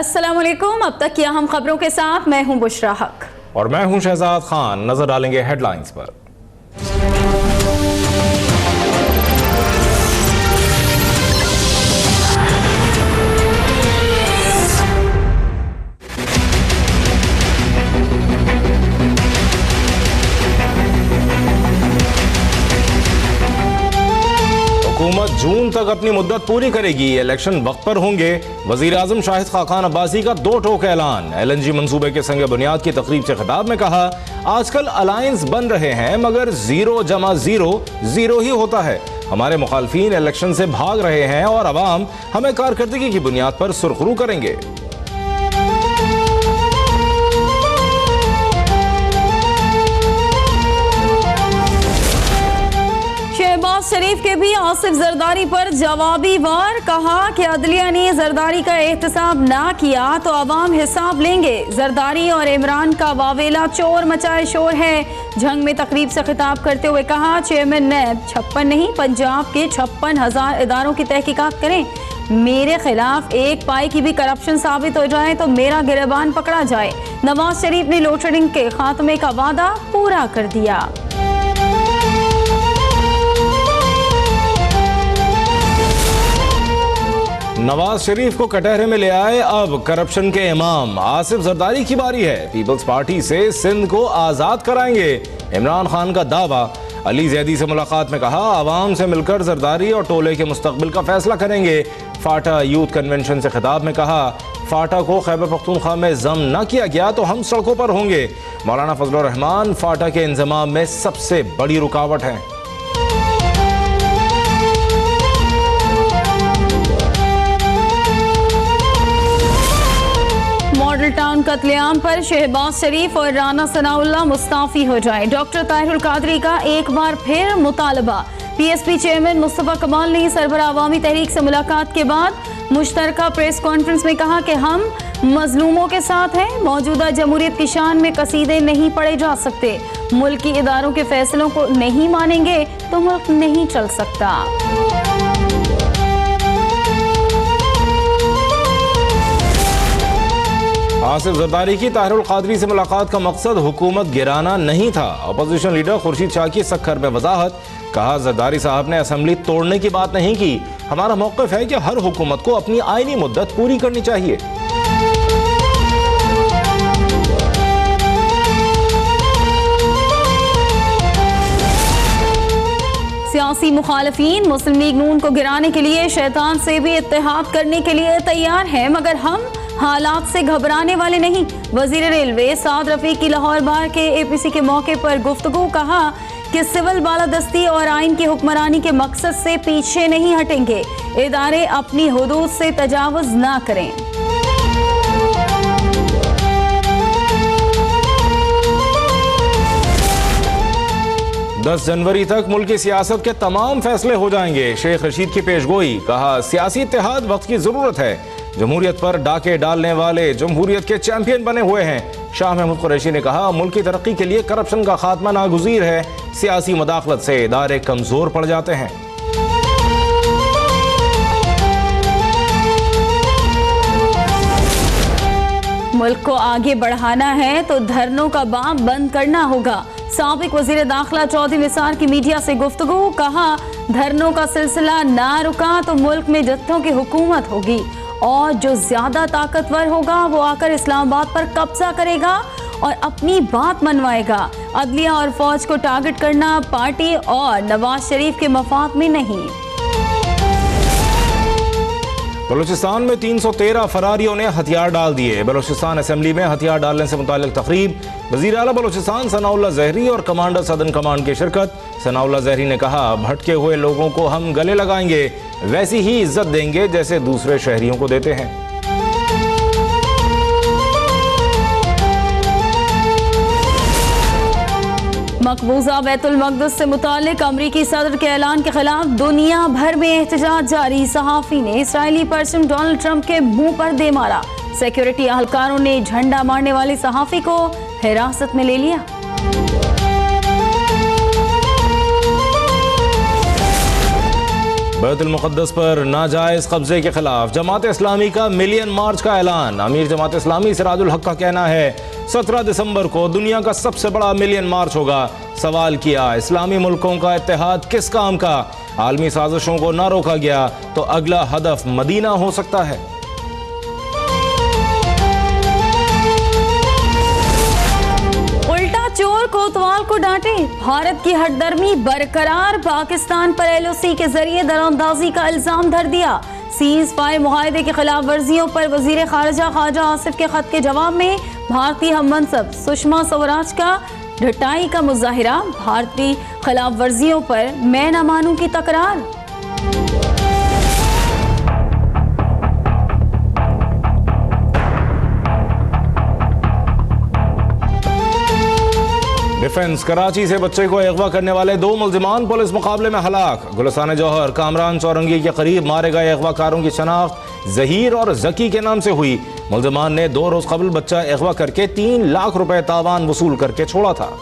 अस्सलाम वालेकुम। अब तक की अहम खबरों के साथ मैं हूं बुशरा हक और मैं हूं शहजाद खान। नजर डालेंगे हेडलाइंस पर। हुकूमत जून तक अपनी मुद्दत पूरी करेगी, इलेक्शन वक्त पर होंगे। वजीर आजम शाहिद खाकान अब्बासी का दो टोक ऐलान। LNG मंसूबे के संग बुनियाद की तकरीब से खिताब में कहा, आजकल अलायंस बन रहे हैं मगर 0 जमा 0 0 ही होता है। हमारे मुखालफीन इलेक्शन से भाग रहे हैं और अवाम हमें कारकर्दगी की बुनियाद पर सुरखरू करेंगे। शहबाज शरीफ के भी आसिफ जरदारी पर जवाबी वार। कहा कि अदलिया ने जरदारी का एहतसाब ना किया तो अवाम हिसाब लेंगे। जरदारी और इमरान का वावेला चोर मचाए शोर है। झंग में तकरीब से खिताब करते हुए कहा, चेयरमैन नैब 56 नहीं पंजाब के 56,000 इदारों की तहकीकात करें। मेरे खिलाफ एक पाई की भी करप्शन साबित हो जाए तो मेरा गिरबान पकड़ा जाए। नवाज शरीफ ने लोड शेडिंग के खात्मे का वादा पूरा कर दिया। नवाज शरीफ को कटहरे में ले आए अब करप्शन के इमाम। आसिफ जरदारी की बारी है। पीपल्स पार्टी से सिंध को आजाद कराएंगे, इमरान खान का दावा। अली जैदी से मुलाकात में कहा, आवाम से मिलकर जरदारी और टोले के मुस्तकबिल का फैसला करेंगे। फाटा यूथ कन्वेंशन से खिताब में कहा, फाटा को खैबर पख्तूनख्वा में जम न किया गया तो हम सड़कों पर होंगे। मौलाना फजलुर रहमान फाटा के इंजमाम में सबसे बड़ी रुकावट है। मॉडल टाउन कत्लेआम पर शहबाज शरीफ और राना सनाउल्लाह मुस्ताफी हो जाए। डॉक्टर ताहिरुल कादरी का एक बार फिर मुतालबा। PSP चेयरमैन मुस्तफा कमाल ने सरबराह अवामी तहरीक से मुलाकात के बाद मुश्तरका प्रेस कॉन्फ्रेंस में कहा कि हम मजलूमों के साथ हैं। मौजूदा जमहूरियत की शान में कसीदे नहीं पढ़े जा सकते। मुल्की इदारों के फैसलों को नहीं मानेंगे तो मुल्क नहीं चल सकता। आसिफ जरदारी की ताहिरुल कादरी से मुलाकात का मकसद हुकूमत गिराना नहीं था। अपोजिशन लीडर खुर्शीद शाह की सक्खर में वजाहत। कहा, जरदारी साहब ने असेंबली तोड़ने की बात नहीं की। हमारा मौक़िफ़ है कि हर हुकूमत को अपनी आईनी मुद्दत पूरी करनी चाहिए। सियासी मुखालफीन मुस्लिम लीग नून को गिराने के लिए शैतान से भी इत्तेहाद करने के लिए तैयार है, मगर हम हालात से घबराने वाले नहीं। वजीर रेलवे साद रफीक की लाहौर बार के APC के मौके पर गुफ्तगू। कहा कि सिविल बालादस्ती और आइन की हुक्मरानी के मकसद से पीछे नहीं हटेंगे। इदारे अपनी हुदूद से तजावुज ना करें। 10 जनवरी तक मुल्क की सियासत के तमाम फैसले हो जाएंगे। शेख रशीद की पेशगोई। कहा, सियासी इत्तेहाद वक्त की जरूरत है। जमहूरियत पर डाके डालने वाले जमहूरियत के चैंपियन बने हुए हैं। शाह महमूद कुरैशी ने कहा, मुल्क की तरक्की के लिए करप्शन का खात्मा नागुज़ीर है। सियासी मुदाखलत से इदारे कमजोर पड़ जाते हैं। मुल्क को आगे बढ़ाना है तो धरनों का बाम बंद करना होगा। साबिक वजीर दाखिला चौधरी निसार की मीडिया से गुफ्तगू। कहा, धरनों का सिलसिला ना रुका तो मुल्क में जत्थों की हुकूमत होगी और जो ज्यादा ताकतवर होगा वो आकर इस्लामाबाद पर कब्जा करेगा और अपनी बात मनवाएगा। अदलिया और फौज को टारगेट करना पार्टी और नवाज शरीफ के मफाद में नहीं। बलूचिस्तान में 313 फरारियों ने हथियार डाल दिए। बलूचिस्तान असेंबली में हथियार डालने से मुताल्लिक तकरीब। वज़ीर आला बलूचिस्तान सनाउल्लाह ज़हरी और कमांडर सदर्न कमांड की शिरकत। सनाउल्लाह ज़हरी ने कहा, भटके हुए लोगों को हम गले लगाएंगे, वैसी ही इज्जत देंगे जैसे दूसरे शहरियों को देते हैं। मकबूजा बैतुल मक़दस से मुतालिक अमरीकी सदर के ऐलान के खिलाफ दुनिया भर में एहतजाज जारी। सहाफ़ी ने इसराइली परचम डोनाल्ड ट्रंप के मुंह पर दे मारा। सिक्योरिटी अहलकारों ने झंडा मारने वाले सहाफ़ी को हिरासत में ले लिया। बैतुल मुक़द्दस पर नाजायज़ कब्जे के खिलाफ जमात इस्लामी का मिलियन मार्च का ऐलान। अमीर जमात इस्लामी सिराजुल हक का कहना है 17 दिसंबर को दुनिया का सबसे बड़ा मिलियन मार्च होगा। सवाल किया, इस्लामी मुल्कों का इत्तेहाद किस काम का? आलमी साजिशों को ना रोका गया तो अगला हदफ मदीना हो सकता है। चोर कोतवाल को डांटे, भारत की हठधर्मी बरकरार, पाकिस्तान पर एलओसी के जरिए दरअंदाजी का इल्जाम धर दिया। सीज फायर मुआहदे की खिलाफ वर्जियों पर वजीर खारजा ख्वाजा आसिफ के खत के जवाब में भारतीय हममनसब सुषमा स्वराज का ढटाई का मुजाहिरा। भारतीय खिलाफ वर्जियों पर मैं न मानूं की तकरार। डिफेंस कराची से बच्चे को अगवा करने वाले 2 मुल्जिमान पुलिस मुकाबले में हलाक। गुलिस्तान जौहर कामरान चौरंगी के करीब मारे गए अगवाकारों की शनाख्त जहीर और जकी के नाम से हुई। मुल्जिमान ने 2 रोज कबल बच्चा अगवा करके 3 लाख रुपए तावान वसूल करके छोड़ा था।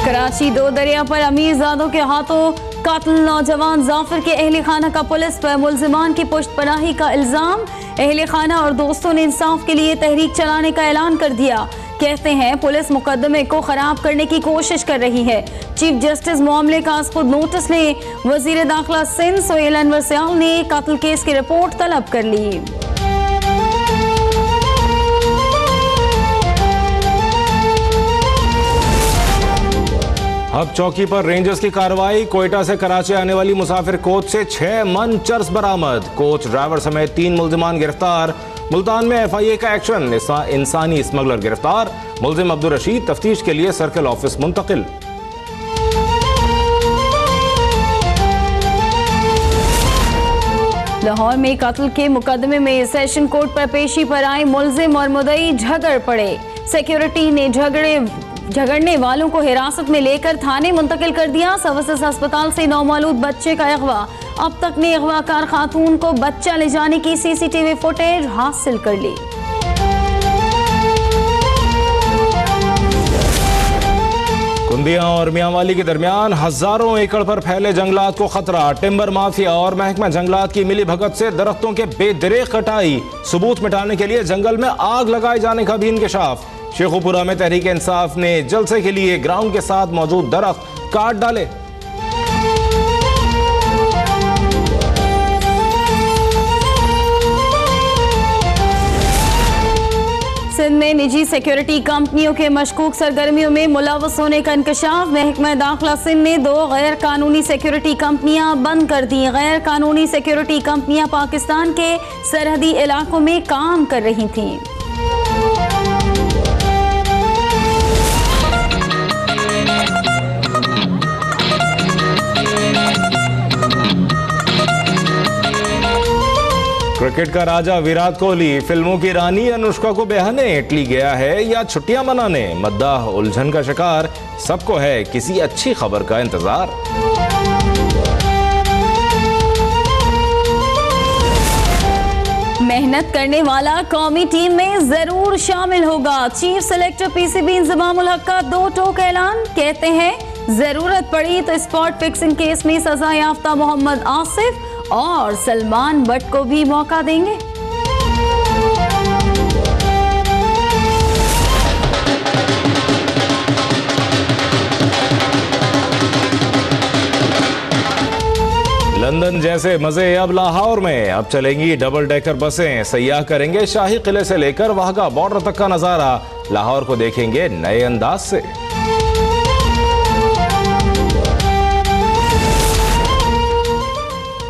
कराची 2 दरिया पर अमीरजादों के हाथों कातिल नौजवान जाफर के अहले खाना का पुलिस पर मुल्जिमान की पुष्टपनाही का इल्जाम। अहले खाना और दोस्तों ने इंसाफ के लिए तहरीक चलाने का ऐलान कर दिया। कहते हैं पुलिस मुकदमे को खराब करने की कोशिश कर रही है। चीफ जस्टिस मामले का आज खुद नोटिस ले वजीर दाखिला सिंध सोहेल अनवर सयाल ने कातिल केस की रिपोर्ट तलब कर ली। अब चौकी पर रेंजर्स की कार्रवाई। कोयटा से कराची आने वाली मुसाफिर कोच से 6 मन चर्स बरामद। कोच ड्राइवर समेत 3 मुल्जिमान गिरफ्तार। मुल्तान में FIA का एक्शन। इंसानी स्मगलर गिरफ्तार। मुल्जिम अब्दुल रशीद तफ्तीश के लिए सर्कल ऑफिस मुंतकिल। लाहौर में कत्ल के मुकदमे में सेशन कोर्ट पर पेशी पर आए मुल्जिम और मुद्दई झगड़ पड़े। सिक्योरिटी ने झगड़ने वालों को हिरासत में लेकर थाने मुंतकिल कर दिया। सर्विसेज अस्पताल से नौमौलूद बच्चे का अगवा। अब तक ने अगवाकार खातून को बच्चा ले जाने की CCTV फुटेज हासिल कर ली। कुंदिया और मियांवाली के दरमियान हजारों एकड़ पर फैले जंगलात को खतरा। टिम्बर माफिया और महकमा जंगलात की मिली भगत से दरख्तों के बेदरेक कटाई। सबूत मिटाने के लिए जंगल में आग लगाए जाने का भी इंकशाफ। शेखुपुरा में तहरीक इंसाफ ने जलसे के लिए ग्राउंड के साथ मौजूद दरख्त काट डाले। सिंध में निजी सिक्योरिटी कंपनियों के मशकूक सरगर्मियों में मुलव्वस होने का इंकशाफ। महकमा दाखिला सिंध ने 2 गैर कानूनी सिक्योरिटी कंपनियां बंद कर दी। गैर कानूनी सिक्योरिटी कंपनियां पाकिस्तान के सरहदी इलाकों में काम कर रही थीं। क्रिकेट का राजा विराट कोहली फिल्मों की रानी अनुष्का को बेहने इटली गया है या छुट्टियां मनाने? मद्दाह उलझन का शिकार। सबको है किसी अच्छी खबर का इंतजार। मेहनत करने वाला कौमी टीम में जरूर शामिल होगा। चीफ सेलेक्टर PCB इंजमामुल हक का 2 टोक ऐलान। कहते हैं जरूरत पड़ी तो स्पॉट फिक्सिंग केस में सजा याफ्ता मोहम्मद आसिफ और सलमान बट को भी मौका देंगे। लंदन जैसे मजे अब लाहौर में। अब चलेंगी डबल डेकर बसें। सयाह करेंगे शाही किले से लेकर वाहगा बॉर्डर तक का नजारा। लाहौर को देखेंगे नए अंदाज से।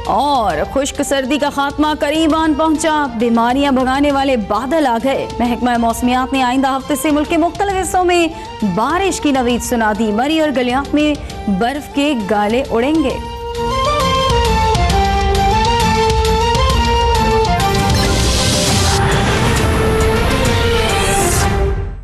और खुश्क सर्दी का खात्मा करीब आन पहुंचा। बीमारियां भगाने वाले बादल आ गए। महकमा मौसमियात ने आइंदा हफ्ते से मुल्क के मुख्तलिफ हिस्सों में बारिश की नवीद सुना दी। मरी और गलियात में बर्फ के गाले उड़ेंगे।